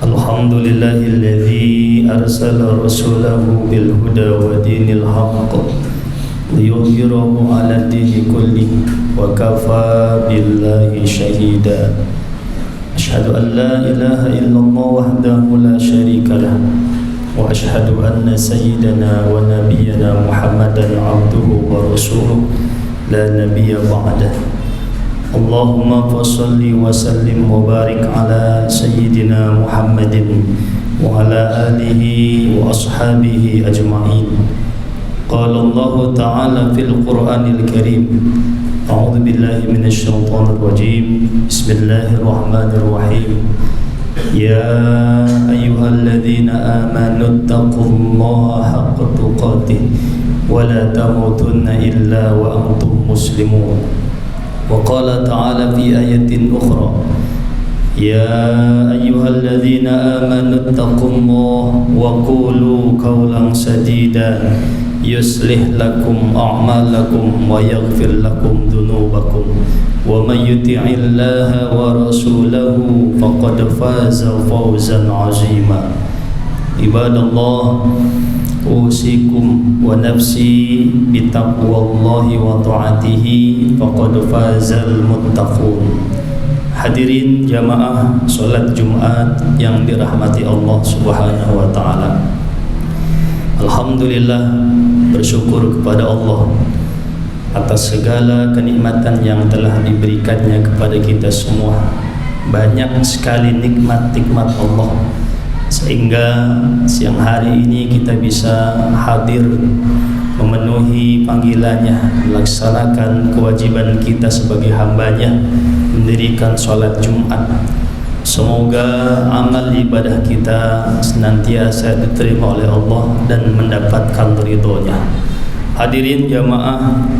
Alhamdulillahilladzi arsala rasulahu bil huda wa dinil haqq liyudhhirahu 'ala dini kulli wa kafa billahi shahida. Asyhadu an la ilaha illallah wahdahu la syarika lah wa asyhadu anna sayyidana wa nabiyyana Muhammadan 'abduhu wa rasuluh la nabiyya ba'dahu. Allahumma fassalli wa sallim wa barik ala sayyidina Muhammadin wa ala alihi wa ashabihi ajma'in. Qala Allah ta'ala fil Qur'anil Karim, a'udzu billahi minasy syaithanir rajim. Bismillahirrahmanirrahim. Ya ayyuhalladzina amanu taqullaha haqqa tuqatih wa la tamutunna illa wa antum muslimun. وقال تعالى في آية أخرى يا أيها الذين آمنوا اتقوا الله وقولوا قولا سديدا يصلح لكم أعمالكم ويغفر لكم ذنوبكم ومن يطع الله ورسوله فقد فاز فوزا عظيما. عباد الله usikum wa nafsi bitaqwallahi wa ta'atihi faqad fazal muttaqun. Hadirin jamaah salat Jumat yang dirahmati Allah Subhanahu wa taala. Alhamdulillah, bersyukur kepada Allah atas segala kenikmatan yang telah diberikannya kepada kita semua. Banyak sekali nikmat-nikmat Allah sehingga siang hari ini kita bisa hadir memenuhi panggilannya, melaksanakan kewajiban kita sebagai hambanya, mendirikan sholat Jumat. Semoga amal ibadah kita senantiasa diterima oleh Allah dan mendapatkan ridhonya. Hadirin jamaah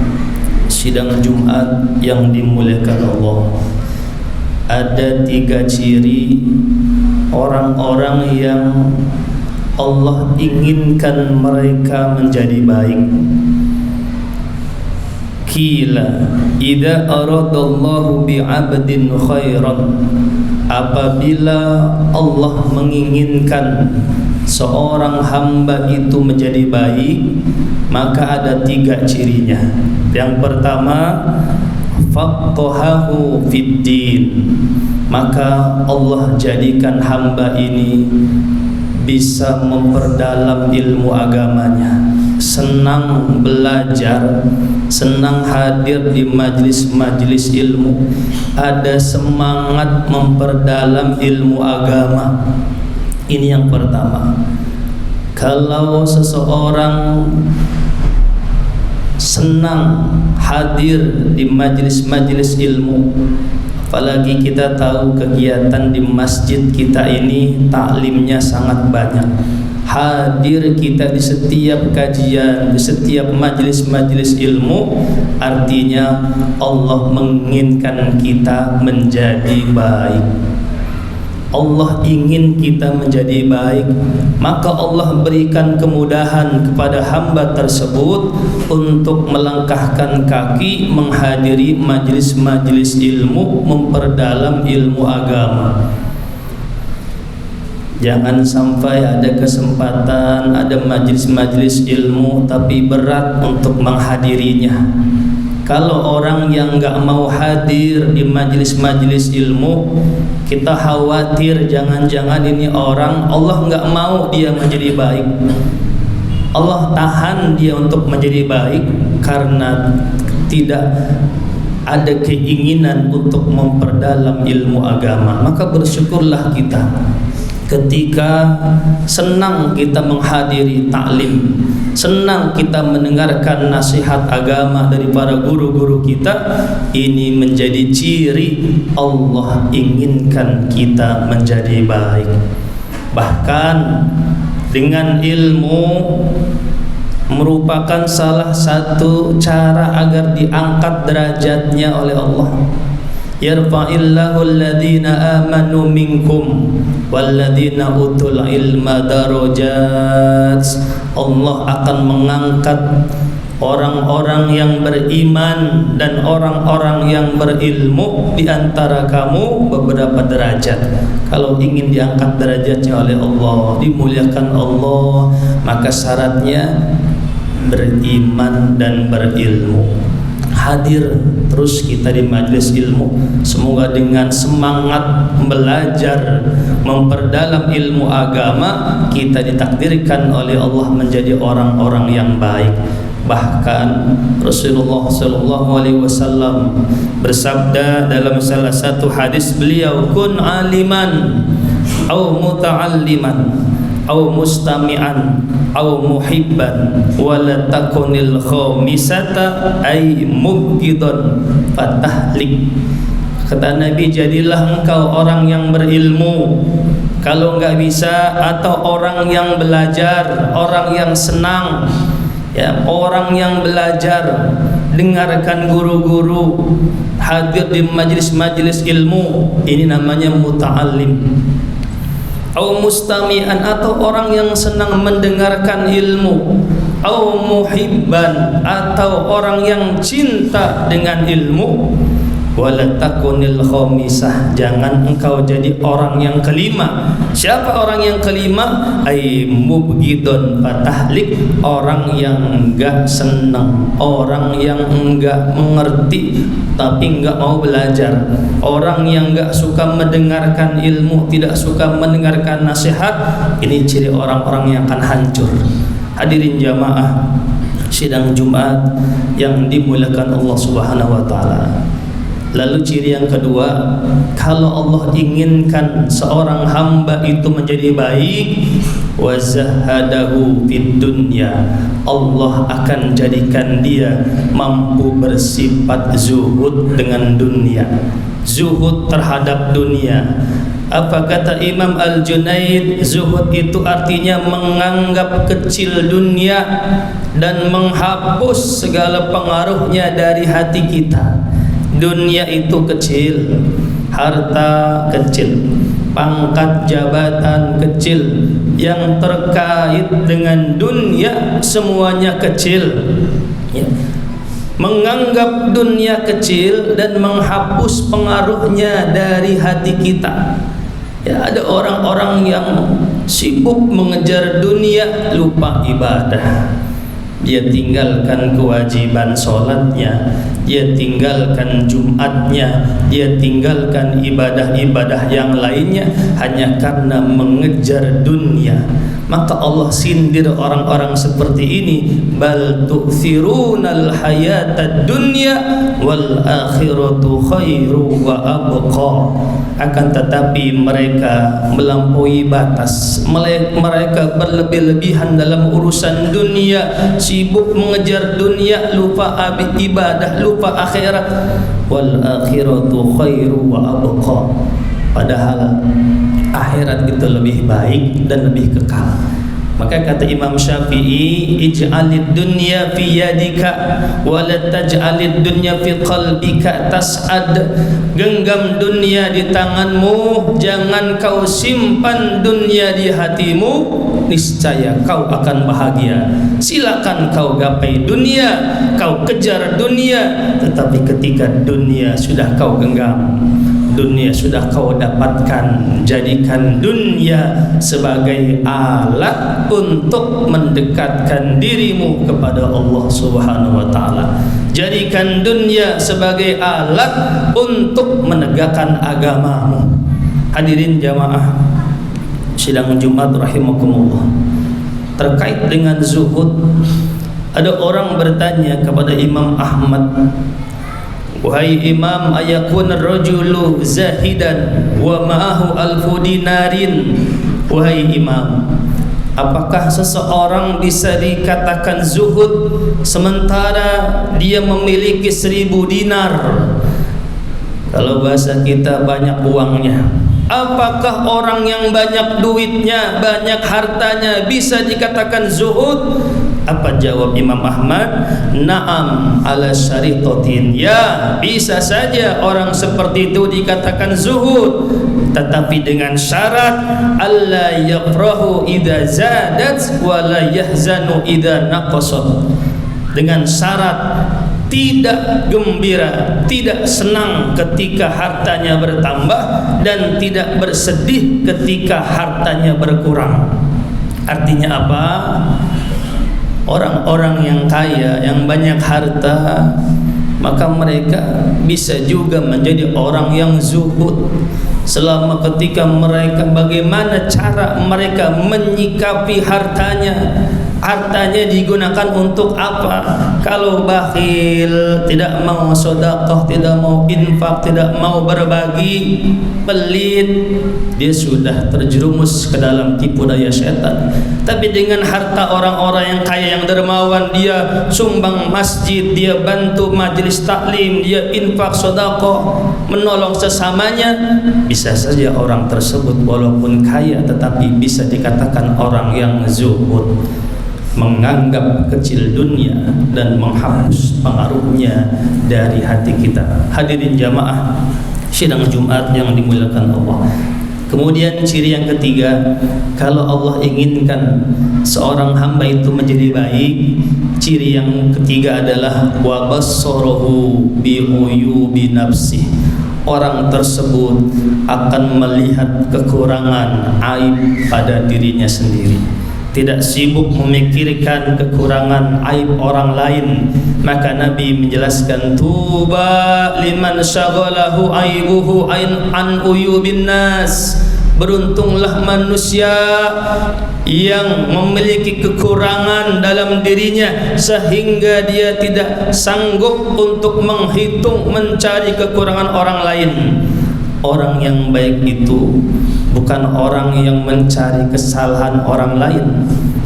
sidang Jumat yang dimuliakan Allah, ada 3 ciri orang-orang yang Allah inginkan mereka menjadi baik. Qila idza aradallahu bi'abdin khairan, apabila Allah menginginkan seorang hamba itu menjadi baik, maka ada 3 cirinya. Yang pertama, faqahahu fid din, maka Allah jadikan hamba ini bisa memperdalam ilmu agamanya, senang belajar, senang hadir di majlis-majlis ilmu, ada semangat memperdalam ilmu agama. Ini yang pertama. Kalau seseorang senang hadir di majlis-majlis ilmu, apalagi kita tahu kegiatan di masjid kita ini taklimnya sangat banyak, hadir kita di setiap kajian, di setiap majlis-majlis ilmu, artinya Allah menginginkan kita menjadi baik. Allah ingin kita menjadi baik, maka Allah berikan kemudahan kepada hamba tersebut untuk melangkahkan kaki menghadiri majlis-majlis ilmu, memperdalam ilmu agama. Jangan sampai ada kesempatan, ada majlis-majlis ilmu tapi berat untuk menghadirinya. Kalau orang yang nggak mau hadir di majlis-majlis ilmu, kita khawatir jangan-jangan ini orang Allah nggak mau dia menjadi baik. Allah tahan dia untuk menjadi baik karena tidak ada keinginan untuk memperdalam ilmu agama. Maka bersyukurlah kita ketika senang kita menghadiri taklim, senang kita mendengarkan nasihat agama dari para guru-guru kita. Ini menjadi ciri Allah inginkan kita menjadi baik. Bahkan dengan ilmu merupakan salah satu cara agar diangkat derajatnya oleh Allah. Yarfa'illahu alladhina amanu minkum walladhina utul ilma darajat. Allah akan mengangkat orang-orang yang beriman dan orang-orang yang berilmu di antara kamu beberapa derajat. Kalau ingin diangkat derajatnya oleh Allah, dimuliakan Allah, maka syaratnya beriman dan berilmu. Hadir terus kita di majelis ilmu. Semoga dengan semangat belajar, memperdalam ilmu agama, kita ditakdirkan oleh Allah menjadi orang-orang yang baik. Bahkan Rasulullah SAW bersabda dalam salah satu hadis beliau, kun aliman au muta'alliman au mustami'an au muhibban wala takunil khamisata ay mubghidun fatahlik. Kata Nabi, jadilah engkau orang yang berilmu kalau enggak bisa, atau orang yang belajar, orang yang senang, ya, orang yang belajar, dengarkan guru-guru, hadir di majlis-majlis ilmu, ini namanya muta'allim. Au mustami'an, atau orang yang senang mendengarkan ilmu. Au muhibban, atau orang yang cinta dengan ilmu. Wala takunil khamisah, jangan engkau jadi orang yang kelima. Siapa orang yang kelima? Ay mubghidun fatahlik, orang yang enggak senang, orang yang enggak mengerti tapi enggak mau belajar, orang yang enggak suka mendengarkan ilmu, tidak suka mendengarkan nasihat. Ini ciri orang-orang yang akan hancur. Hadirin jamaah sidang Jumat yang dimuliakan Allah Subhanahu wa taala. Lalu ciri yang kedua, kalau Allah inginkan seorang hamba itu menjadi baik, wa zahadahu fid dunya, Allah akan jadikan dia mampu bersifat zuhud dengan dunia, zuhud terhadap dunia. Apa kata Imam Al-Junaid? Zuhud itu artinya menganggap kecil dunia dan menghapus segala pengaruhnya dari hati kita. Dunia itu kecil, harta kecil, pangkat jabatan kecil, yang terkait dengan dunia semuanya kecil, ya. Menganggap dunia kecil dan menghapus pengaruhnya dari hati kita. Ya, ada orang-orang yang sibuk mengejar dunia, lupa ibadah. Dia tinggalkan kewajiban sholatnya, dia tinggalkan Jumatnya, dia tinggalkan ibadah-ibadah yang lainnya hanya karena mengejar dunia. Maka Allah sindir orang-orang seperti ini, bal tu'thirunal hayatad dunya wal akhiratu khairu wa abqa. Akan tetapi mereka melampaui batas, mereka berlebih-lebihan dalam urusan dunia, sibuk mengejar dunia, lupa ibadah, lupa akhirat. Wal akhiratu khairu wa abqa. Padahal akhirat itu lebih baik dan lebih kekal. Maka kata Imam Syafi'i, ij'alid dunya fi yadika wa la taj'alid dunya fi qalbika tas'ad. Genggam dunia di tanganmu, jangan kau simpan dunia di hatimu, niscaya kau akan bahagia. Silakan kau gapai dunia, kau kejar dunia, tetapi ketika dunia sudah kau genggam, dunia sudah kau dapatkan, jadikan dunia sebagai alat untuk mendekatkan dirimu kepada Allah Subhanahu wa taala. Jadikan dunia sebagai alat untuk menegakkan agamamu. Hadirin jamaah sidang Jumat rahimakumullah. Terkait dengan zuhud, ada orang bertanya kepada Imam Ahmad, wahai Imam, ayakun rajulu zahidan wa ma'ahu alfu dinarin. Wahai Imam, apakah seseorang bisa dikatakan zuhud sementara dia memiliki 1000 dinar? Kalau bahasa kita banyak uangnya. Apakah orang yang banyak duitnya, banyak hartanya bisa dikatakan zuhud? Apa jawab Imam Ahmad? Naam ala syaritatin. Ya, bisa saja orang seperti itu dikatakan zuhud, tetapi dengan syarat alla yafrahu idza zadat wa la yahzanu idza naqasat. dengan syarat tidak gembira, tidak senang ketika hartanya bertambah, dan tidak bersedih ketika hartanya berkurang. Artinya apa? Orang-orang yang kaya, yang banyak harta, maka mereka bisa juga menjadi orang yang zuhud selama ketika mereka, bagaimana cara mereka menyikapi hartanya. Hartanya digunakan untuk apa? Kalau bakhil, tidak mau sedekah, tidak mau infak, tidak mau berbagi, pelit, dia sudah terjerumus ke dalam tipu daya setan. Tapi dengan harta orang-orang yang kaya, yang dermawan, dia sumbang masjid, dia bantu majelis taklim, dia infak, sedekah, menolong sesamanya, bisa saja orang tersebut walaupun kaya tetapi bisa dikatakan orang yang zuhud, menganggap kecil dunia dan menghapus pengaruhnya dari hati kita. Hadirin jamaah sidang Jumat yang dimuliakan Allah. Kemudian ciri yang ketiga, kalau Allah inginkan seorang hamba itu menjadi baik, ciri yang ketiga adalah wa bassarahu bi uyubi nafsih. Orang tersebut akan melihat kekurangan, aib pada dirinya sendiri, tidak sibuk memikirkan kekurangan, aib orang lain. Maka Nabi menjelaskan, tuba liman syaghalahu aibuhu an uyubin nas. Beruntunglah manusia yang memiliki kekurangan dalam dirinya sehingga dia tidak sanggup untuk menghitung, mencari kekurangan orang lain. Orang yang baik itu bukan orang yang mencari kesalahan orang lain,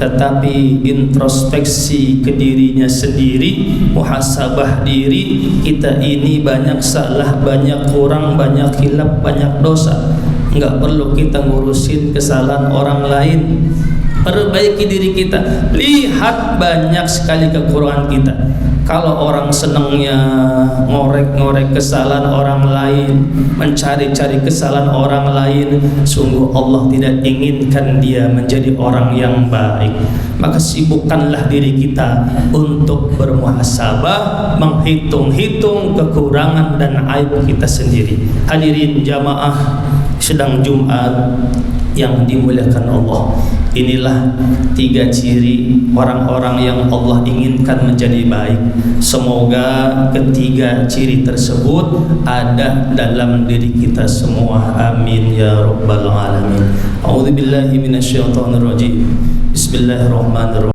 tetapi introspeksi ke dirinya sendiri, muhasabah diri. Kita ini banyak salah, banyak kurang, banyak khilaf, banyak dosa. Enggak perlu kita ngurusin kesalahan orang lain. Perbaiki diri kita. Lihat banyak sekali kekurangan kita. Kalau orang senangnya ngorek-ngorek kesalahan orang lain, mencari-cari kesalahan orang lain, sungguh Allah tidak inginkan dia menjadi orang yang baik. Maka sibukkanlah diri kita untuk bermuhasabah, menghitung-hitung kekurangan dan aib kita sendiri. Hadirin jamaah sedang Jumat yang dimuliakan Allah, inilah 3 ciri orang-orang yang Allah inginkan menjadi baik. Semoga ketiga ciri tersebut ada dalam diri kita semua. Amin ya rabbal alamin. A'udzubillahi minasyaitonirrajim. Bismillahirrahmanirrahim.